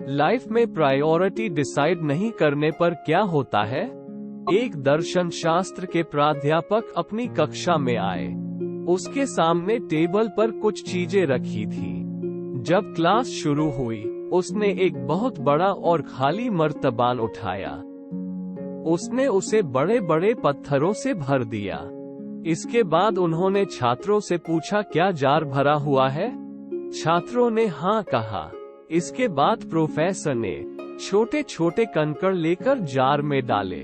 Life में priority decide नहीं करने पर क्या होता है? एक दर्शन शास्त्र के प्राध्यापक अपनी कक्षा में आए। उसके सामने टेबल पर कुछ चीजें रखी थी। जब क्लास शुरू हुई, उसने एक बहुत बड़ा और खाली मर्तबान उठाया। उसने उसे बड़े बड़े पत्थरों से भर दिया। इसके बाद उन्होंने छात्रों से पूछा, क्या जार भरा हुआ है? छात्रों ने हाँ कहा। इसके बाद प्रोफेसर ने छोटे छोटे कंकड़ लेकर जार में डाले।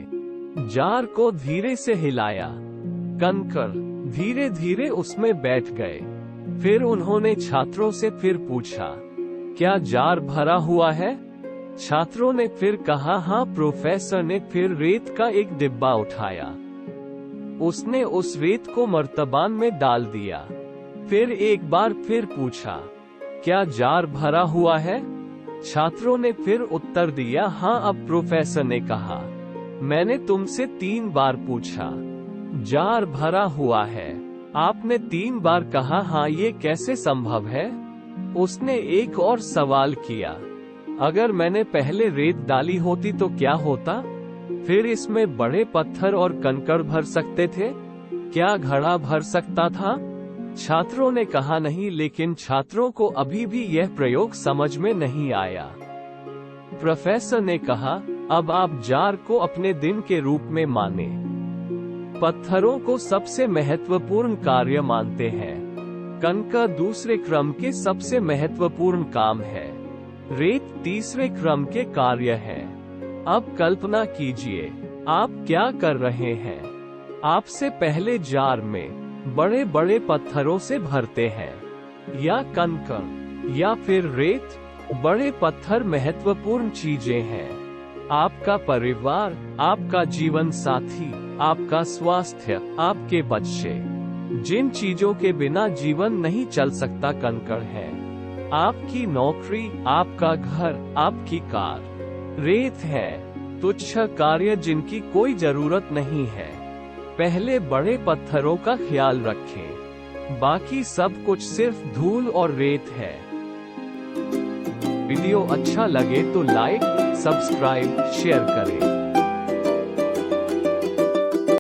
जार को धीरे से हिलाया। कंकड़ धीरे धीरे उसमें बैठ गए। फिर उन्होंने छात्रों से फिर पूछा, क्या जार भरा हुआ है? छात्रों ने फिर कहा हाँ। प्रोफेसर ने फिर रेत का एक डिब्बा उठाया। उसने उस रेत को मर्तबान में डाल दिया। फिर एक बार फिर पूछा, क्या जार भरा हुआ है? छात्रों ने फिर उत्तर दिया हाँ। अब प्रोफेसर ने कहा, मैंने तुमसे 3 बार पूछा, जार भरा हुआ है। आपने 3 बार कहा हाँ, ये कैसे संभव है? उसने एक और सवाल किया, अगर मैंने पहले रेत डाली होती तो क्या होता? फिर इसमें बड़े पत्थर और कंकड़ भर सकते थे? क्या घड़ा भर सकता था? छात्रों ने कहा नहीं, लेकिन छात्रों को अभी भी यह प्रयोग समझ में नहीं आया। प्रोफेसर ने कहा, अब आप जार को अपने दिन के रूप में माने। पत्थरों को सबसे महत्वपूर्ण कार्य मानते हैं। कंकड़ दूसरे क्रम के सबसे महत्वपूर्ण काम है। रेत तीसरे क्रम के कार्य है। अब कल्पना कीजिए, आप क्या कर रहे हैं? आपसे पहले जार में बड़े बड़े पत्थरों से भरते हैं, या कंकड़ या फिर रेत। बड़े पत्थर महत्वपूर्ण चीजें हैं। आपका परिवार, आपका जीवन साथी, आपका स्वास्थ्य, आपके बच्चे, जिन चीजों के बिना जीवन नहीं चल सकता कंकड़ है। आपकी नौकरी, आपका घर, आपकी कार रेत है। तुच्छ कार्य जिनकी कोई जरूरत नहीं है। पहले बड़े पत्थरों का ख्याल रखें, बाकी सब कुछ सिर्फ धूल और रेत है। वीडियो अच्छा लगे तो लाइक, सब्सक्राइब, शेयर करें।